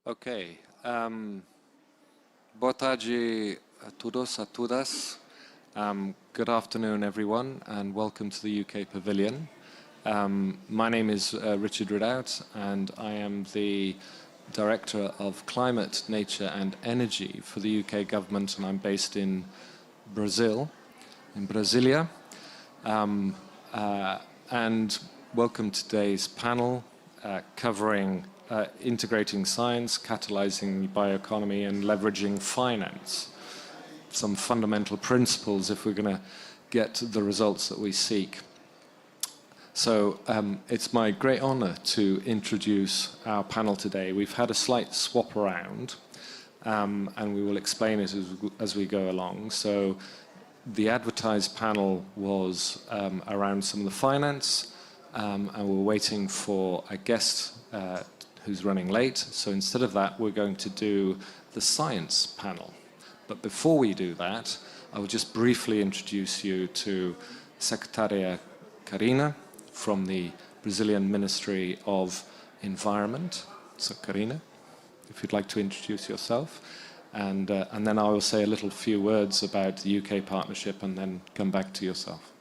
Okay. Boa tarde a todos, a todas. Good afternoon, everyone, and welcome to the UK Pavilion. My name is Richard Ridout, and I am the Director of Climate, Nature and Energy for the UK government, and I'm based in Brazil, in Brasília. And welcome to today's panel covering integrating science, catalyzing bioeconomy, and leveraging finance. Some fundamental principles if we're going to get the results that we seek. So it's my great honor to introduce our panel today. We've had a slight swap around, and we will explain it as we go along. So the advertised panel was around some of the finance, and we're waiting for a guest who's running late. So instead of that, we're going to do the science panel. But before we do that, I will just briefly introduce you to Secretaria Karina from the Brazilian Ministry of Environment. So Karina, if you'd like to introduce yourself. And then I will say a little few words about the UK partnership and then come back to yourself.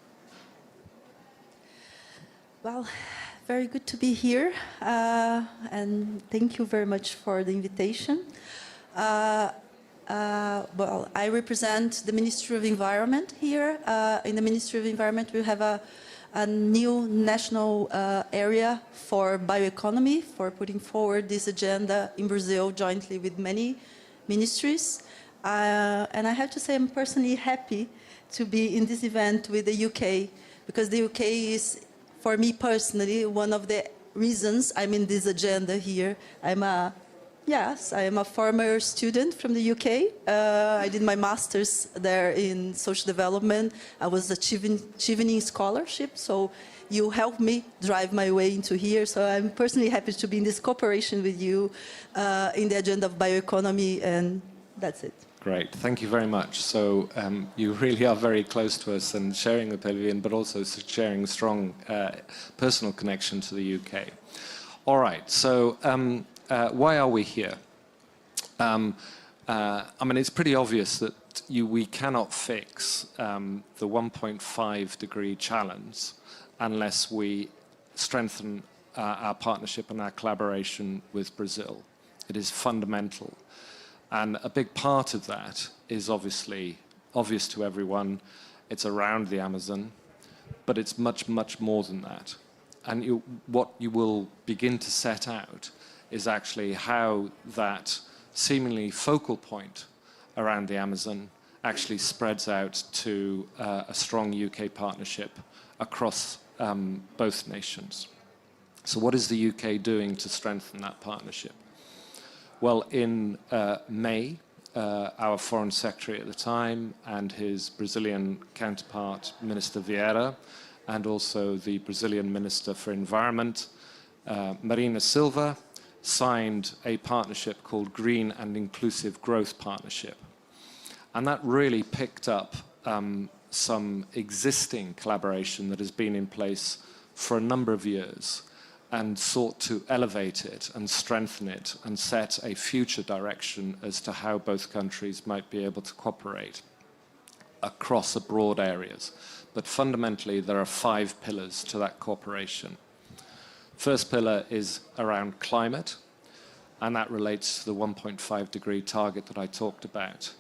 Well, very good to be here, and thank you very much for the invitation. Well, I represent the Ministry of Environment here. In the Ministry of Environment, we have a new national area for bioeconomy, for putting forward this agenda in Brazil jointly with many ministries. And I have to say I'm personally happy to be in this event with the UK, because the UK is, for me personally, one of the reasons I'm in this agenda here. I am a former student from the UK. I did my master's there in social development. I was achieving scholarship, so you helped me drive my way into here. So I'm personally happy to be in this cooperation with you in the agenda of bioeconomy, and that's it. Great, thank you very much. So you really are very close to us and sharing the pavilion, but also sharing a strong personal connection to the UK. All right, so why are we here? I mean, it's pretty obvious that we cannot fix the 1.5 degree challenge unless we strengthen our partnership and our collaboration with Brazil. It is fundamental. And a big part of that is obviously obvious to everyone. It's around the Amazon, but it's much, much more than that. And what you will begin to set out is actually how that seemingly focal point around the Amazon actually spreads out to a strong UK partnership across both nations. So what is the UK doing to strengthen that partnership? Well, in May, our Foreign Secretary at the time and his Brazilian counterpart, Minister Vieira, and also the Brazilian Minister for Environment, Marina Silva, signed a partnership called Green and Inclusive Growth Partnership. And that really picked up some existing collaboration that has been in place for a number of years, and sought to elevate it and strengthen it and set a future direction as to how both countries might be able to cooperate across broad areas. But fundamentally, there are 5 pillars to that cooperation. First pillar is around climate, and that relates to the 1.5 degree target that I talked about.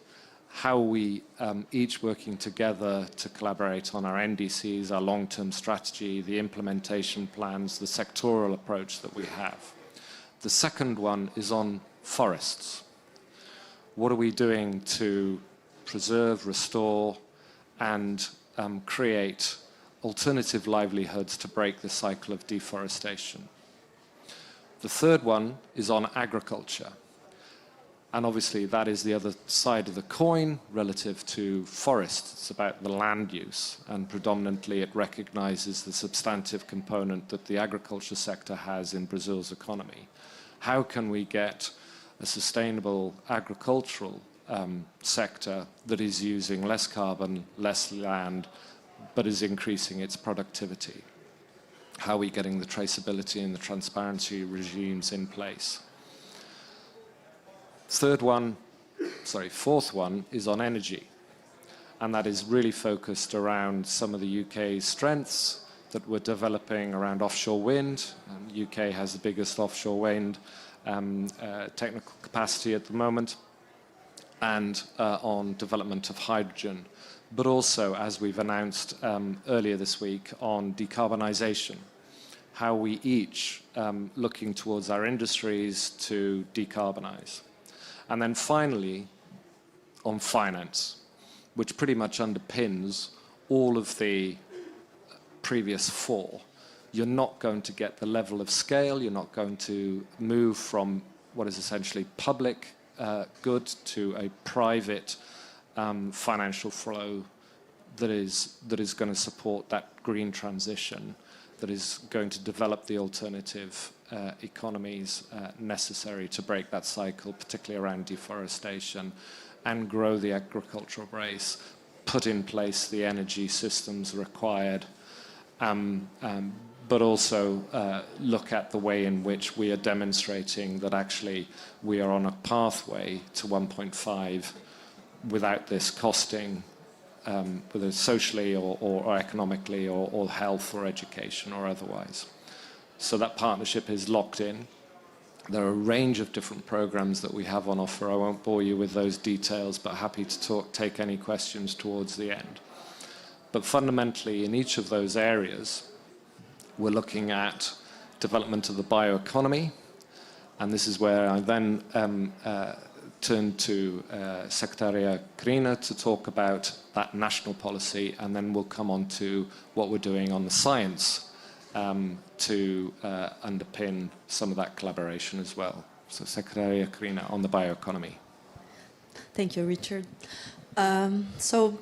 How we each working together to collaborate on our NDCs, our long-term strategy, the implementation plans, the sectoral approach that we have. The second one is on forests. What are we doing to preserve, restore, and create alternative livelihoods to break the cycle of deforestation? The third one is on agriculture. And obviously, that is the other side of the coin relative to forests. It's about the land use, and predominantly it recognizes the substantive component that the agriculture sector has in Brazil's economy. How can we get a sustainable agricultural sector that is using less carbon, less land, but is increasing its productivity? How are we getting the traceability and the transparency regimes in place? Fourth one is on energy. And that is really focused around some of the UK's strengths that we're developing around offshore wind. UK has the biggest offshore wind technical capacity at the moment, and on development of hydrogen. But also, as we've announced earlier this week, on decarbonisation, how we each looking towards our industries to decarbonise. And then finally, on finance, which pretty much underpins all of the previous four. You're not going to get the level of scale, you're not going to move from what is essentially public good to a private financial flow that is going to support that green transition, that is going to develop the alternative economies necessary to break that cycle, particularly around deforestation, and grow the agricultural base, put in place the energy systems required, but also look at the way in which we are demonstrating that actually we are on a pathway to 1.5 without this costing, whether socially or economically or health or education or otherwise. So that partnership is locked in. There are a range of different programs that we have on offer. I won't bore you with those details, but happy to take any questions towards the end. But fundamentally, in each of those areas, we're looking at development of the bioeconomy, and this is where I then turn to Secretary Karina to talk about that national policy, and then we'll come on to what we're doing on the science to underpin some of that collaboration as well. So Secretary Karina on the bioeconomy. Thank you, Richard. So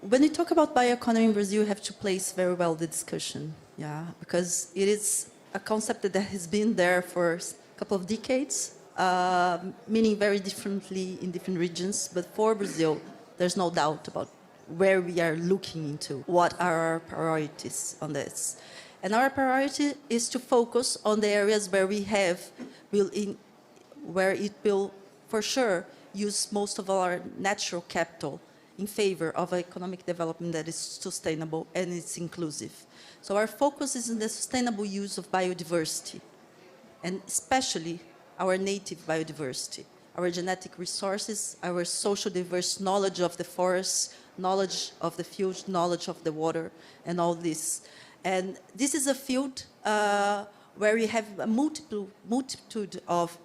when you talk about bioeconomy in Brazil, you have to place very well the discussion, because it is a concept that has been there for a couple of decades, meaning very differently in different regions. But for Brazil, there's no doubt about where we are looking into, what are our priorities on this. And our priority is to focus on the areas where where it will, for sure, use most of our natural capital in favor of economic development that is sustainable and it's inclusive. So our focus is in the sustainable use of biodiversity, and especially our native biodiversity, our genetic resources, our social diverse knowledge of the forests, knowledge of the field, knowledge of the water, and all this. And this is a field where we have a multitude of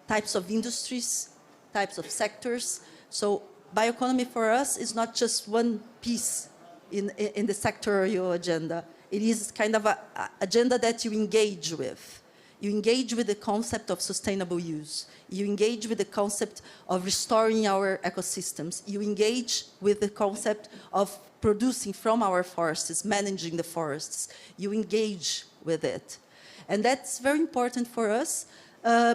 types of industries, types of sectors. So bioeconomy for us is not just one piece in the sectorial agenda. It is kind of an agenda that you engage with. You engage with the concept of sustainable use. You engage with the concept of restoring our ecosystems. You engage with the concept of producing from our forests, managing the forests. You engage with it. And that's very important for us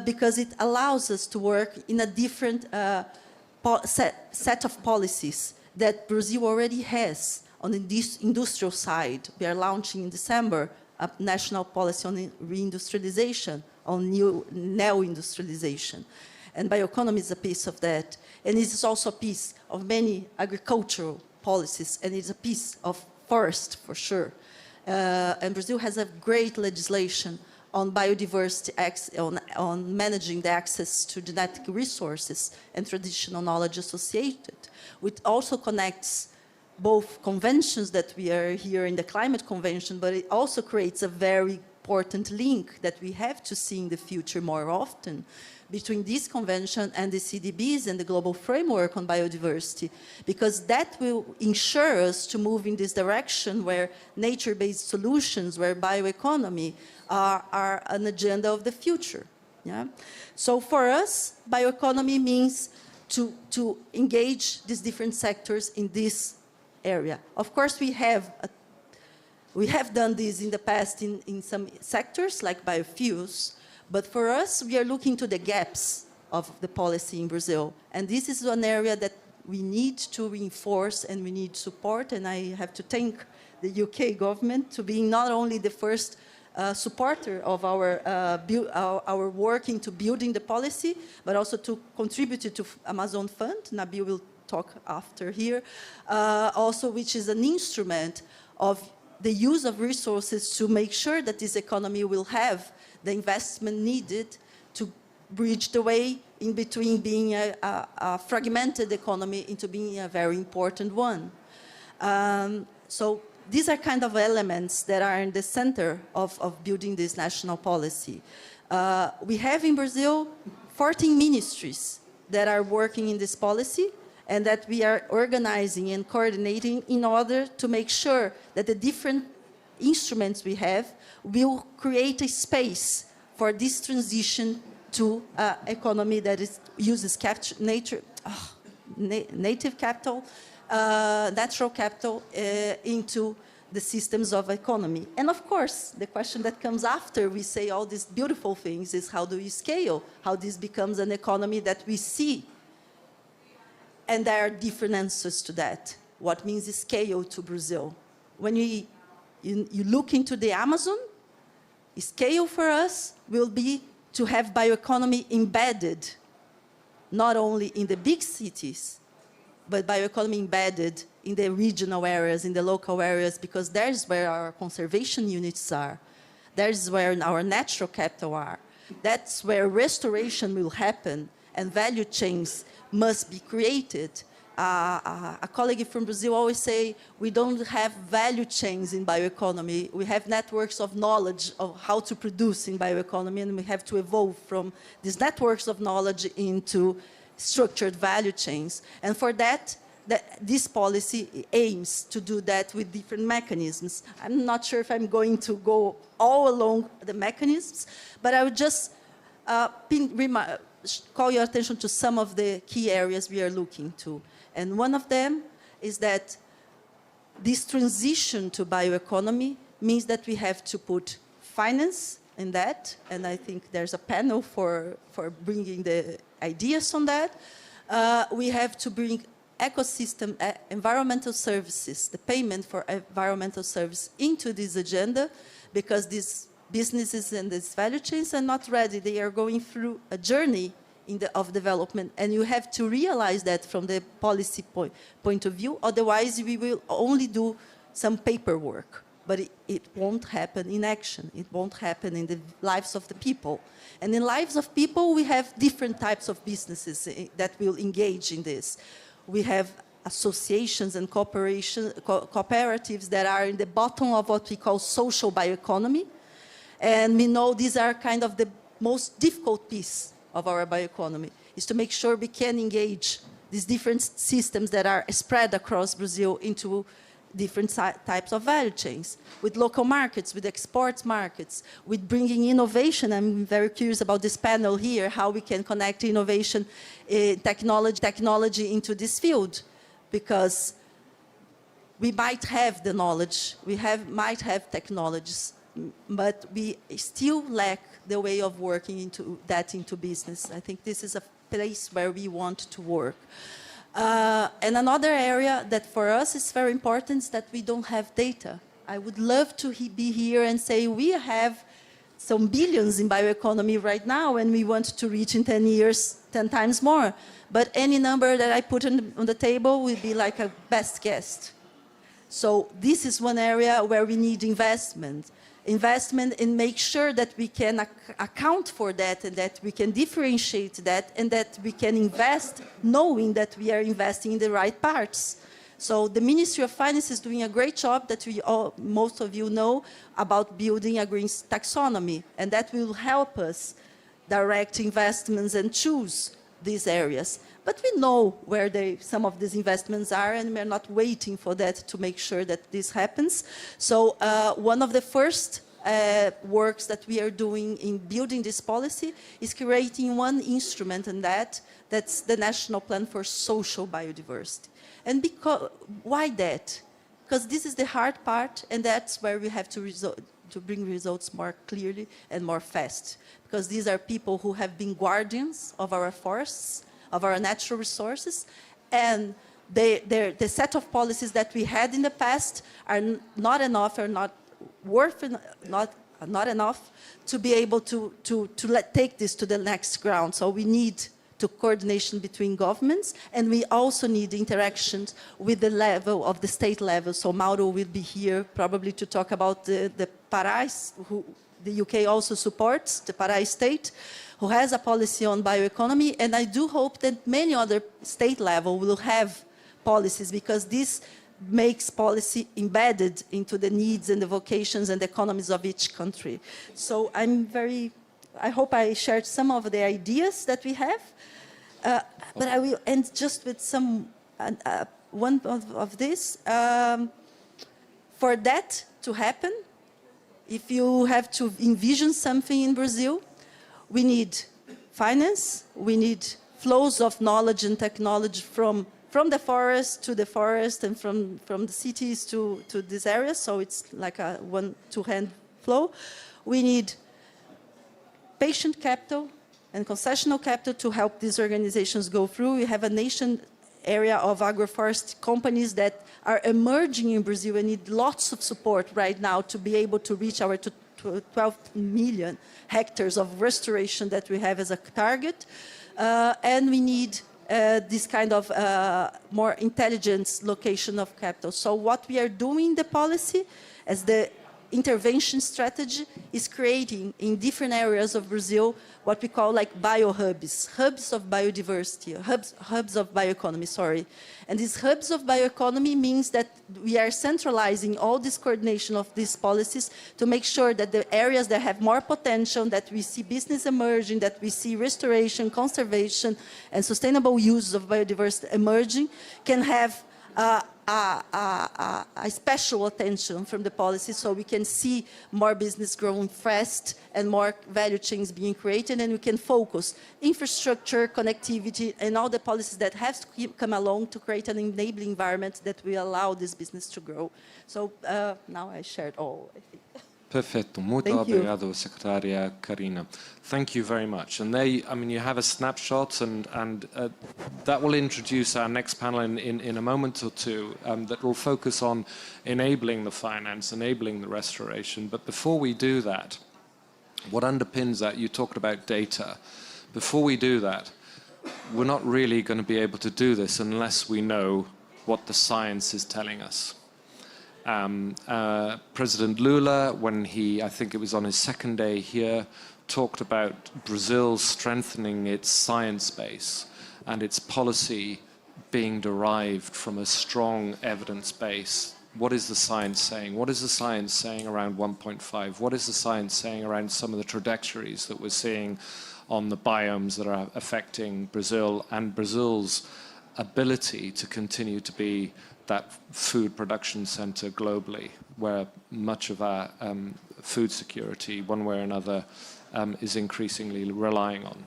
because it allows us to work in a different set of policies that Brazil already has on the industrial side. We are launching in December a national policy on reindustrialization, on neo-industrialization. And bioeconomy is a piece of that. And it is also a piece of many agricultural policies, and it's a piece of forest, for sure. And Brazil has a great legislation on biodiversity, on managing the access to genetic resources and traditional knowledge associated, which also connects both conventions that we are here in the Climate Convention, but it also creates a very important link that we have to see in the future more often between this convention and the CDBs and the global framework on biodiversity, because that will ensure us to move in this direction where nature-based solutions, where bioeconomy are an agenda of the future. Yeah? So for us, bioeconomy means to engage these different sectors in this area. Of course, we have done this in the past in some sectors like biofuels, but for us, we are looking to the gaps of the policy in Brazil. And this is an area that we need to reinforce and we need support. And I have to thank the UK government to being not only the first supporter of our work into building the policy, but also to contribute to Amazon Fund. Nabil will talk after here. Also, which is an instrument of the use of resources to make sure that this economy will have the investment needed to bridge the way in between being a fragmented economy into being a very important one. So these are kind of elements that are in the center of building this national policy. We have in Brazil 14 ministries that are working in this policy and that we are organizing and coordinating in order to make sure that the different instruments we have will create a space for this transition to an economy that uses native capital, natural capital into the systems of economy. And of course, the question that comes after we say all these beautiful things is how do we scale? How this becomes an economy that we see? And there are different answers to that. What means scale to Brazil? When you look into the Amazon, scale for us will be to have bioeconomy embedded, not only in the big cities, but bioeconomy embedded in the regional areas, in the local areas, because there's where our conservation units are. There's where our natural capital are. That's where restoration will happen and value chains must be created. A colleague from Brazil always say, we don't have value chains in bioeconomy. We have networks of knowledge of how to produce in bioeconomy, and we have to evolve from these networks of knowledge into structured value chains. And for that, this policy aims to do that with different mechanisms. I'm not sure if I'm going to go all along the mechanisms, but I would just call your attention to some of the key areas we are looking to. And one of them is that this transition to bioeconomy means that we have to put finance in that, and I think there's a panel for bringing the ideas on that. We have to bring ecosystem, environmental services, the payment for environmental service into this agenda, because these businesses and these value chains are not ready. They are going through a journey of development, and you have to realize that from the policy point of view. Otherwise, we will only do some paperwork, but it won't happen in action. It won't happen in the lives of the people. And in lives of people, we have different types of businesses that will engage in this. We have associations and cooperatives that are in the bottom of what we call social bioeconomy. And we know these are kind of the most difficult piece of our bioeconomy, is to make sure we can engage these different systems that are spread across Brazil into different types of value chains, with local markets, with export markets, with bringing innovation. I'm very curious about this panel here, how we can connect innovation, technology into this field, because we might have the knowledge, might have technologies, but we still lack the way of working into business. I think this is a place where we want to work. And another area that for us is very important is that we don't have data. I would love to be here and say we have some billions in bioeconomy right now, and we want to reach in 10 years 10 times more. But any number that I put on the table will be like a best guess. So this is one area where we need investment and make sure that we can account for that, and that we can differentiate that, and that we can invest knowing that we are investing in the right parts. So the Ministry of Finance is doing a great job that most of you know about building a green taxonomy, and that will help us direct investments and choose these areas. But we know where some of these investments are, and we're not waiting for that to make sure that this happens. So one of the first works that we are doing in building this policy is creating one instrument, and that's the National Plan for Social Biodiversity. And why that? Because this is the hard part, and that's where we have to bring results more clearly and more fast. Because these are people who have been guardians of our forests, of our natural resources, and the set of policies that we had in the past are not enough, are not not enough to be able to take this to the next ground. So we need to coordination between governments, and we also need interactions with the level of the state level. So Mauro will be here probably to talk about the Pará, who the UK also supports, the Pará state, who has a policy on bioeconomy, and I do hope that many other state level will have policies, because this makes policy embedded into the needs and the vocations and the economies of each country. So I hope I shared some of the ideas that we have, but I will end just with some, one of this. For that to happen, if you have to envision something in Brazil, we need finance, we need flows of knowledge and technology from the forest to the forest, and from the cities to this area, so it's like a one-to-hand flow. We need patient capital and concessional capital to help these organizations go through. We have a nation area of agroforest companies that are emerging in Brazil and need lots of support right now to be able to reach our 12 million hectares of restoration that we have as a target. And we need this kind of more intelligent location of capital. So what we are doing in the policy as the intervention strategy is creating in different areas of Brazil what we call like biohubs, hubs of biodiversity, hubs of bioeconomy, sorry. And these hubs of bioeconomy means that we are centralizing all this coordination of these policies to make sure that the areas that have more potential, that we see business emerging, that we see restoration, conservation, and sustainable use of biodiversity emerging, can have a special attention from the policy, so we can see more business growing fast and more value chains being created, and we can focus infrastructure, connectivity, and all the policies that have to come along to create an enabling environment that will allow this business to grow. So now I shared all, I think. Perfetto. Muito obrigado, Secretaria Karina. Thank you very much. And there, I mean, you have a snapshot, and that will introduce our next panel in a moment or two, that will focus on enabling the finance, enabling the restoration. But before we do that, what underpins that, you talked about data. Before we do that, we're not really going to be able to do this unless we know what the science is telling us. President Lula, when I think it was on his second day here, talked about Brazil strengthening its science base and its policy being derived from a strong evidence base. What is the science saying? What is the science saying around 1.5? What is the science saying around some of the trajectories that we're seeing on the biomes that are affecting Brazil, and Brazil's ability to continue to be that food production center globally, where much of our food security, one way or another, is increasingly relying on.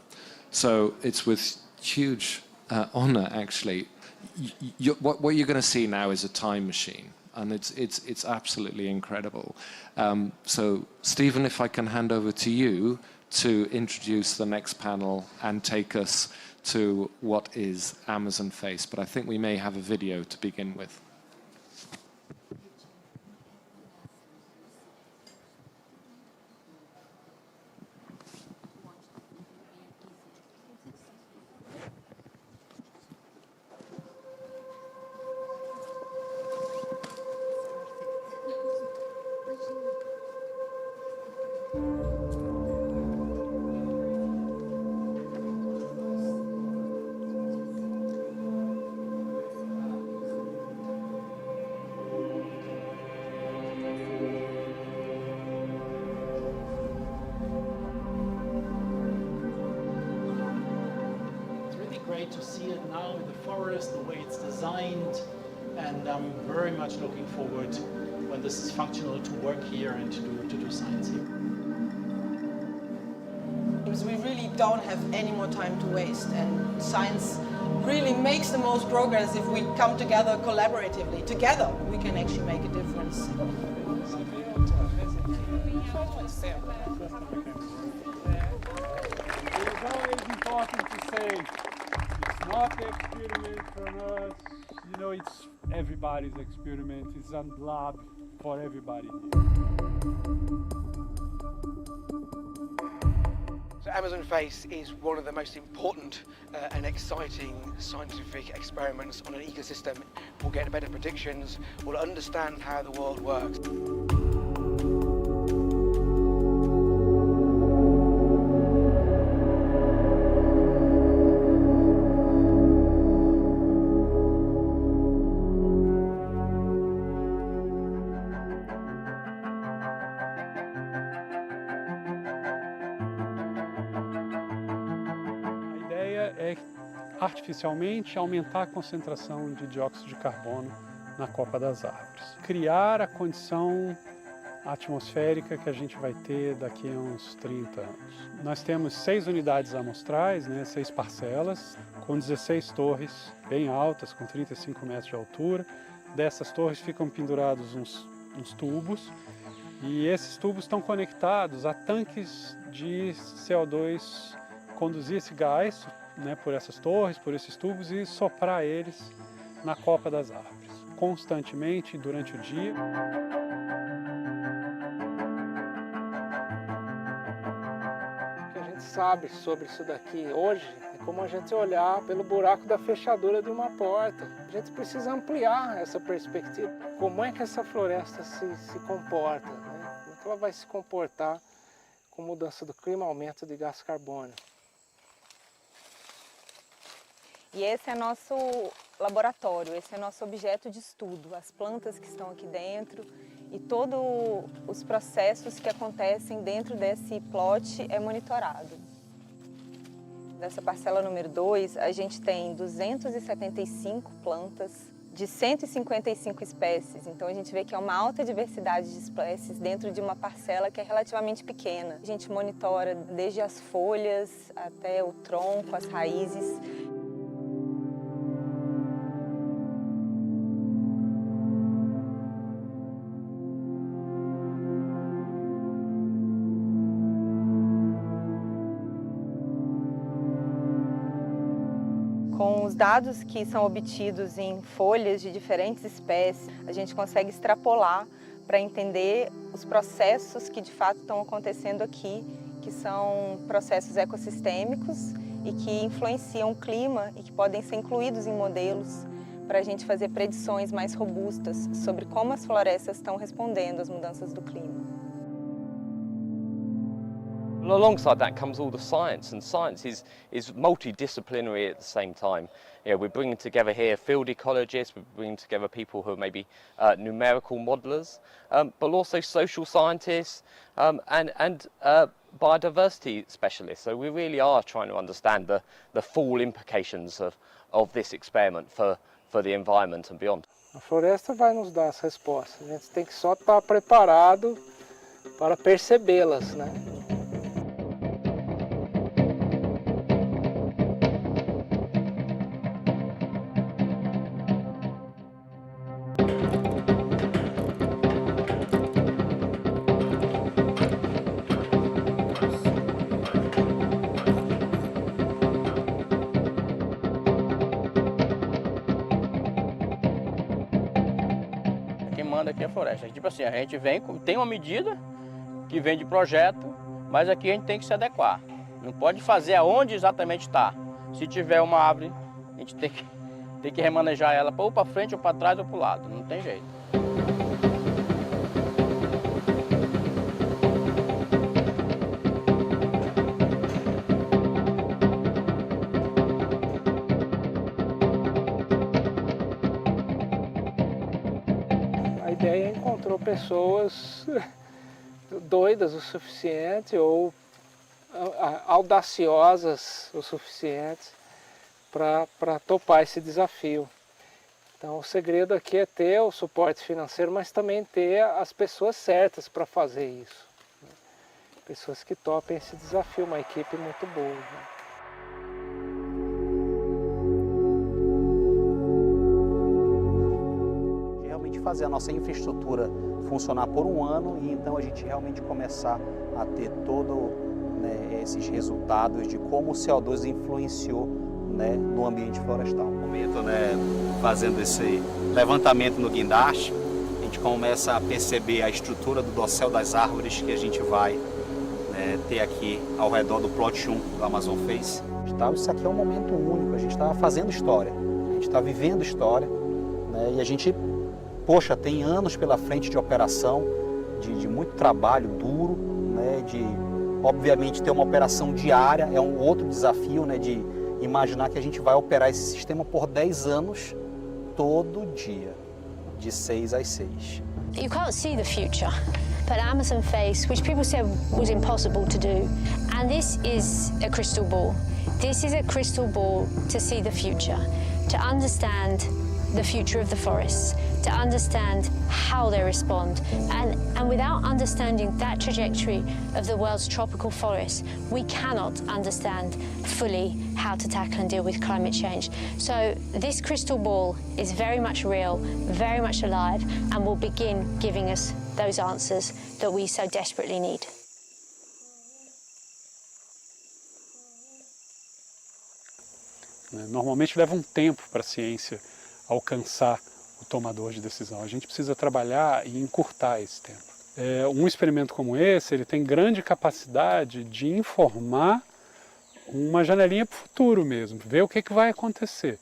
So it's with huge honor, actually. What you're going to see now is a time machine, and it's absolutely incredible. So, Stephen, if I can hand over to you to introduce the next panel and take us to what is Amazon Face, but I think we may have a video to begin with. To see it now in the forest, the way it's designed, and I'm very much looking forward when this is functional to work here and to do science here. Because we really don't have any more time to waste, and science really makes the most progress if we come together collaboratively. Together we can actually make a difference. It's always important to say, not the experiment from us, you know, it's everybody's experiment. It's a lab for everybody. So Amazon Face is one of the most important and exciting scientific experiments on an ecosystem. We'll get better predictions, we'll understand how the world works. É artificialmente aumentar a concentração de dióxido de carbono na copa das árvores. Criar a condição atmosférica que a gente vai ter daqui a uns 30 anos. Nós temos 6 unidades amostrais, 6 parcelas, com 16 torres bem altas, com 35 metros de altura. Dessas torres ficam pendurados uns tubos, e esses tubos estão conectados a tanques de CO2, conduzir esse gás por essas torres, por esses tubos e soprar eles na copa das árvores, constantemente durante o dia. O que a gente sabe sobre isso daqui hoje é como a gente olhar pelo buraco da fechadura de uma porta. A gente precisa ampliar essa perspectiva. Como é que essa floresta se comporta? Como é que ela vai se comportar com mudança do clima, aumento de gás carbônico? E esse é nosso laboratório, esse é nosso objeto de estudo, as plantas que estão aqui dentro e todos os processos que acontecem dentro desse plot é monitorado. Nessa parcela número 2, a gente tem 275 plantas de 155 espécies, então a gente vê que é uma alta diversidade de espécies dentro de uma parcela que é relativamente pequena. A gente monitora desde as folhas até o tronco, as raízes. Com os dados que são obtidos em folhas de diferentes espécies, a gente consegue extrapolar para entender os processos que de fato estão acontecendo aqui, que são processos ecossistêmicos e que influenciam o clima e que podem ser incluídos em modelos para a gente fazer predições mais robustas sobre como as florestas estão respondendo às mudanças do clima. Alongside that comes all the science, and science is multidisciplinary at the same time. We're bringing together here field ecologists, we're bringing together people who are maybe numerical modelers, but also social scientists and biodiversity specialists. So we really are trying to understand the full implications of this experiment for the environment and beyond. A floresta vai nos dar as respostas, a gente tem que só estar preparado para percebê-las, Quem manda aqui é a floresta. Tipo assim, a gente vem, tem uma medida que vem de projeto, mas aqui a gente tem que se adequar. Não pode fazer aonde exatamente está. Se tiver uma árvore, a gente tem que remanejar ela ou para frente, ou para trás, ou para o lado. Não tem jeito. A ideia encontrou pessoas doidas o suficiente ou audaciosas o suficiente para topar esse desafio. Então o segredo aqui é ter o suporte financeiro, mas também ter as pessoas certas para fazer isso. Pessoas que topem esse desafio, uma equipe muito boa. Fazer a nossa infraestrutura funcionar por um ano e então a gente realmente começar a ter todos esses resultados de como o CO2 influenciou no ambiente florestal. No momento, fazendo esse levantamento no guindaste, gente começa a perceber a estrutura do dossel das árvores que a gente vai ter aqui ao redor do plot 1 do Amazon Face. Isso aqui é um momento único, a gente está fazendo história, a gente está vivendo história, né? E a gente, poxa, tem anos pela frente de operação, de muito trabalho duro, né? De, obviamente, ter uma operação diária, é um outro desafio, né? De imaginar que a gente vai operar esse sistema por 10 anos, todo dia, de 6 às 6. You can't see the future, but Amazon Face, which people said was impossible to do, and this is a crystal ball. This is a crystal ball to see the future, to understand the future of the forests, to understand how they respond. And without understanding that trajectory of the world's tropical forests, we cannot understand fully how to tackle and deal with climate change. So this crystal ball is very much real, very much alive, and will begin giving us those answers that we so desperately need. Normalmente leva um tempo para a ciência alcançar o tomador de decisão. A gente precisa trabalhar e encurtar esse tempo. Um experimento como esse, ele tem grande capacidade de informar uma janelinha para o futuro mesmo, ver o que vai acontecer.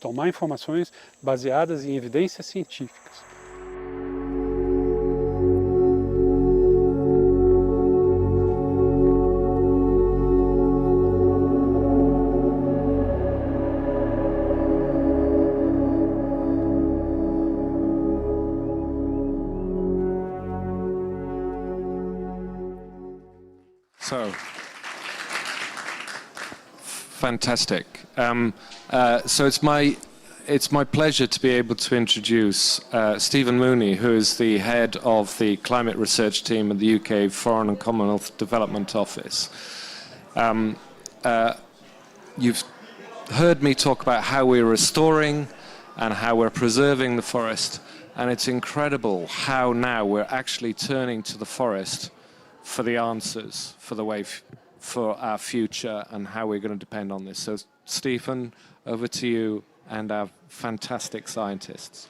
Tomar informações baseadas em evidências científicas. So, fantastic. So it's my pleasure to be able to introduce Stephen Mooney, who is the head of the climate research team at the UK Foreign and Commonwealth Development Office. You've heard me talk about how we're restoring and how we're preserving the forest, and it's incredible how now we're actually turning to the forest for the answers, for the way for our future and how we're going to depend on this. So, Stephen, over to you and our fantastic scientists.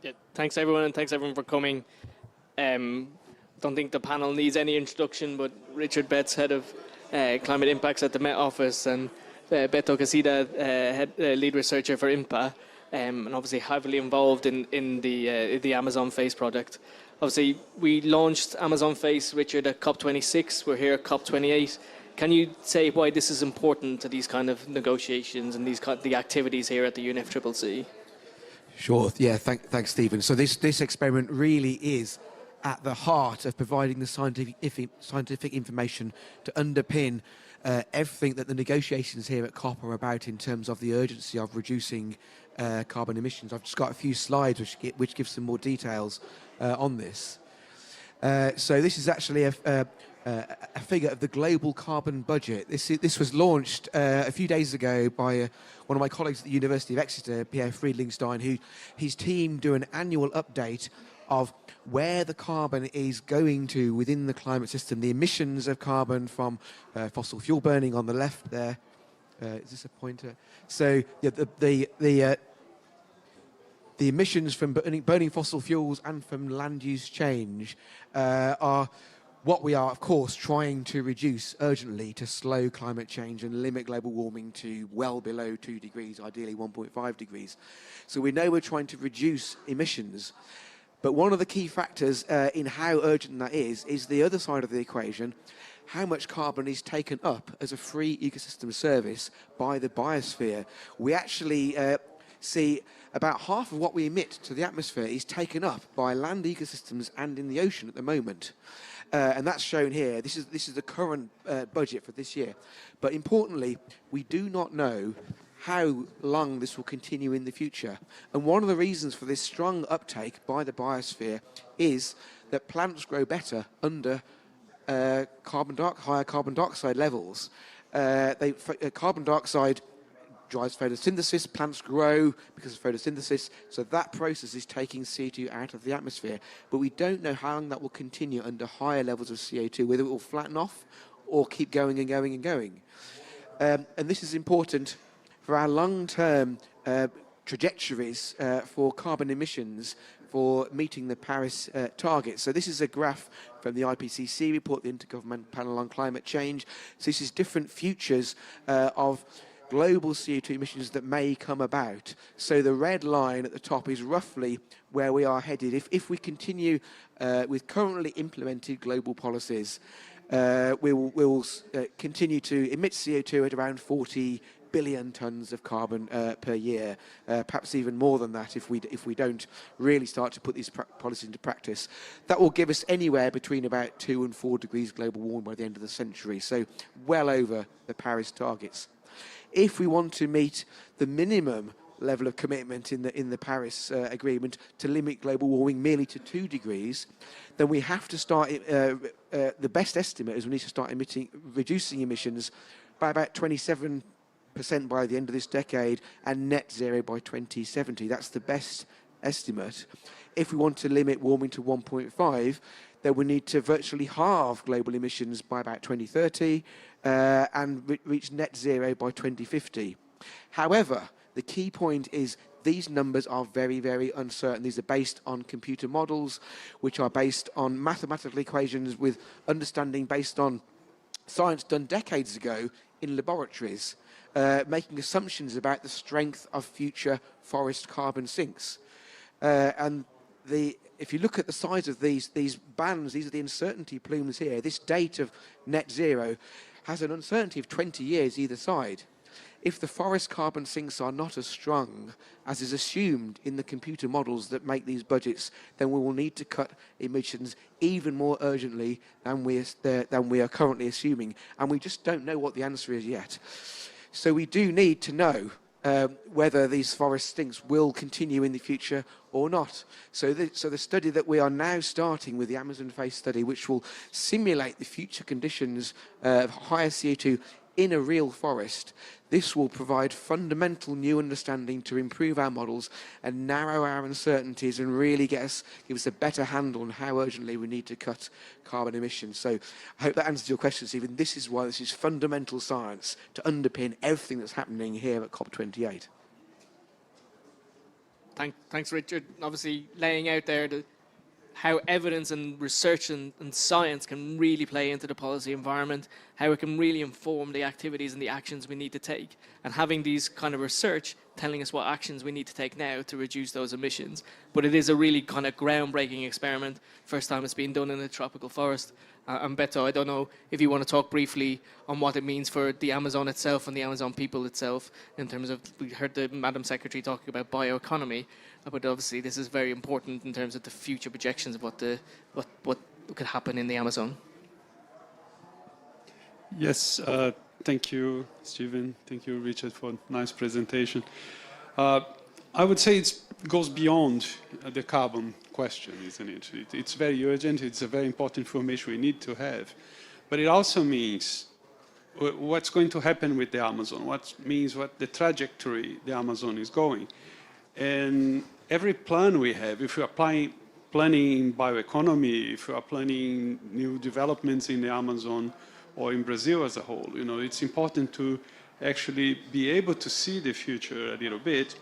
Yeah, thanks everyone, and thanks everyone for coming. Don't think the panel needs any introduction, but Richard Betts, head of climate impacts at the Met Office, and Beto Casida, lead researcher for INPA, and obviously heavily involved in the Amazon Face project. Obviously, we launched Amazon Face, Richard, at COP26. We're here at COP28. Can you say why this is important to these kind of negotiations and the activities here at the UNFCCC? Sure. Yeah. Thanks, Stephen. So this experiment really is at the heart of providing the scientific information to underpin everything that the negotiations here at COP are about in terms of the urgency of reducing carbon emissions. I've just got a few slides which give some more details on this. So this is actually a figure of the global carbon budget. This was launched a few days ago by one of my colleagues at the University of Exeter, Pierre Friedlingstein, who his team do an annual update of where the carbon is going to within the climate system, the emissions of carbon from fossil fuel burning on the left there. Is this a pointer? So yeah, the emissions from burning fossil fuels and from land use change are what we are, of course, trying to reduce urgently to slow climate change and limit global warming to well below 2 degrees, ideally 1.5 degrees. So we know we're trying to reduce emissions. But one of the key factors in how urgent that is the other side of the equation, how much carbon is taken up as a free ecosystem service by the biosphere. We actually see about half of what we emit to the atmosphere is taken up by land ecosystems and in the ocean at the moment. And that's shown here. This is the current budget for this year. But importantly, we do not know how long this will continue in the future. And one of the reasons for this strong uptake by the biosphere is that plants grow better under higher carbon dioxide levels. Carbon dioxide drives photosynthesis, plants grow because of photosynthesis, so that process is taking CO2 out of the atmosphere. But we don't know how long that will continue under higher levels of CO2, whether it will flatten off or keep going and going and going. And this is important for our long-term trajectories for carbon emissions for meeting the Paris target. So this is a graph from the IPCC report, the Intergovernmental Panel on Climate Change. So this is different futures of global CO2 emissions that may come about. So the red line at the top is roughly where we are headed. If we continue with currently implemented global policies, we will continue to emit CO2 at around 40 billion tonnes of carbon per year, perhaps even more than that if we don't really start to put these policies into practice. That will give us anywhere between about 2 and 4 degrees global warming by the end of the century, so well over the Paris targets. If we want to meet the minimum level of commitment in the Paris Agreement to limit global warming merely to 2 degrees, then we have to start, the best estimate is we need to start reducing emissions by about 27% by the end of this decade and net zero by 2070. That's the best estimate. If we want to limit warming to 1.5, then we need to virtually halve global emissions by about 2030 and reach net zero by 2050. However, the key point is these numbers are very, very uncertain. These are based on computer models, which are based on mathematical equations with understanding based on science done decades ago in laboratories, making assumptions about the strength of future forest carbon sinks. If you look at the size of these bands, these are the uncertainty plumes here. This date of net zero has an uncertainty of 20 years either side. If the forest carbon sinks are not as strong as is assumed in the computer models that make these budgets, then we will need to cut emissions even more urgently than we are currently assuming. And we just don't know what the answer is yet. So we do need to know whether these forest sinks will continue in the future or not. So the study that we are now starting with the Amazon Face study, which will simulate the future conditions of higher CO2 in a real forest, this will provide fundamental new understanding to improve our models and narrow our uncertainties and really give us a better handle on how urgently we need to cut carbon emissions. So I hope that answers your question, Stephen. This is why this is fundamental science to underpin everything that's happening here at COP28. Thanks, Richard. Obviously, laying out there how evidence and research and science can really play into the policy environment, how it can really inform the activities and the actions we need to take. And having these kind of research telling us what actions we need to take now to reduce those emissions. But it is a really kind of groundbreaking experiment. First time it's been done in a tropical forest. And Beto, I don't know if you want to talk briefly on what it means for the Amazon itself and the Amazon people itself in terms of, we heard the Madam Secretary talking about bioeconomy, but obviously this is very important in terms of the future projections of what could happen in the Amazon. Yes, thank you, Stephen. Thank you, Richard, for a nice presentation. I would say it goes beyond the carbon question, isn't it? It's very urgent. It's a very important information we need to have. But it also means what's going to happen with the Amazon, what the trajectory the Amazon is going. And every plan we have, if we are planning bioeconomy, if we are planning new developments in the Amazon or in Brazil as a whole, it's important to actually be able to see the future a little bit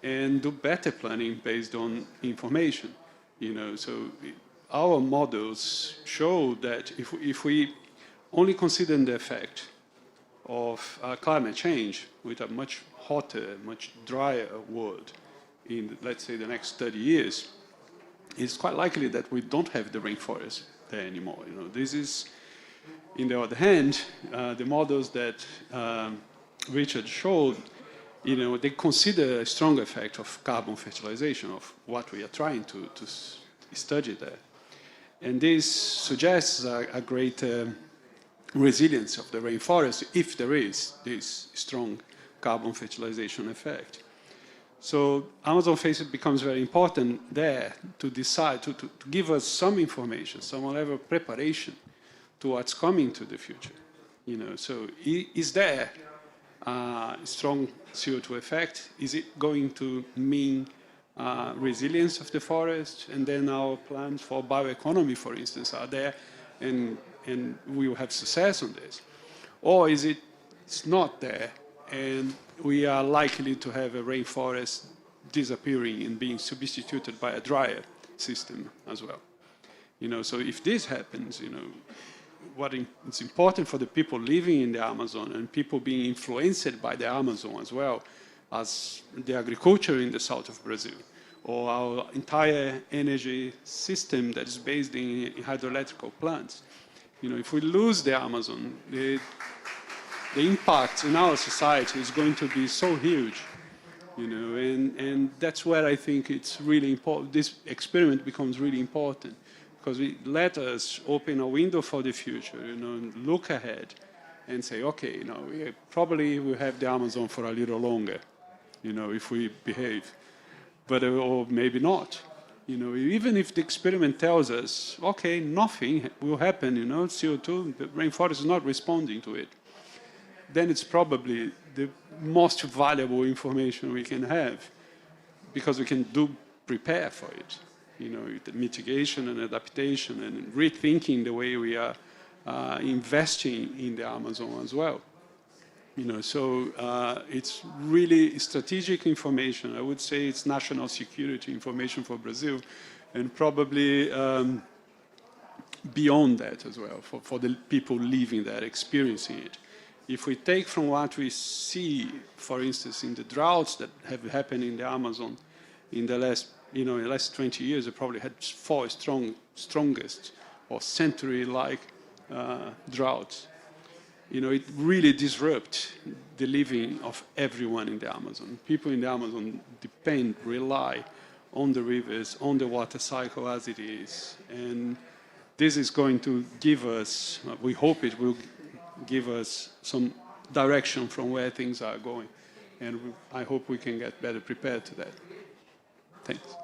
and do better planning based on information. So our models show that if we only consider the effect of climate change with a much hotter, much drier world in, let's say, the next 30 years, it's quite likely that we don't have the rainforest there anymore. This is, in the other hand, the models that Richard showed, they consider a strong effect of carbon fertilization, of what we are trying to study there. And this suggests a great resilience of the rainforest if there is this strong carbon fertilization effect. So Amazon Face becomes very important there to decide, to give us some information, some level of preparation to what's coming to the future. So is there strong CO2 effect? Is it going to mean resilience of the forest? And then our plans for bioeconomy, for instance, are there, and we will have success on this? Or is it's not there, and we are likely to have a rainforest disappearing and being substituted by a dryer system as well. You know, so if this happens, you know, it's important for the people living in the Amazon and people being influenced by the Amazon as well as the agriculture in the south of Brazil, or our entire energy system that is based in hydroelectrical plants. You know, if we lose the Amazon, the impact in our society is going to be so huge, you know, and that's where I think it's really important. This experiment becomes really important because it let us open a window for the future, you know, and look ahead and say, okay, you know, we probably will have the Amazon for a little longer, you know, if we behave, but or maybe not. You know, even if the experiment tells us, okay, nothing will happen, you know, CO2, the rainforest is not responding to it, then it's probably the most valuable information we can have because we can prepare for it. You know, the mitigation and adaptation and rethinking the way we are investing in the Amazon as well. You know, so it's really strategic information. I would say it's national security information for Brazil, and probably beyond that as well, for the people living there, experiencing it. If we take from what we see, for instance, in the droughts that have happened in the Amazon in the last, you know, in the last 20 years, it probably had 4 strongest or century-like droughts. You know, it really disrupts the living of everyone in the Amazon. People in the Amazon rely on the rivers, on the water cycle as it is. And this is going to give us, we hope it will give us some direction from where things are going. And I hope we can get better prepared to that. Thanks.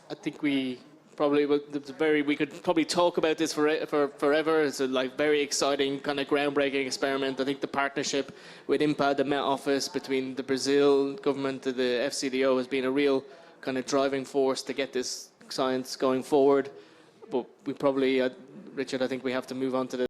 I think we could probably talk about this for forever. It's a very exciting, kind of groundbreaking experiment. I think the partnership with IMPA, the Met Office, between the Brazil government and the FCDO has been a real kind of driving force to get this science going forward. But we probably, Richard, I think we have to move on to the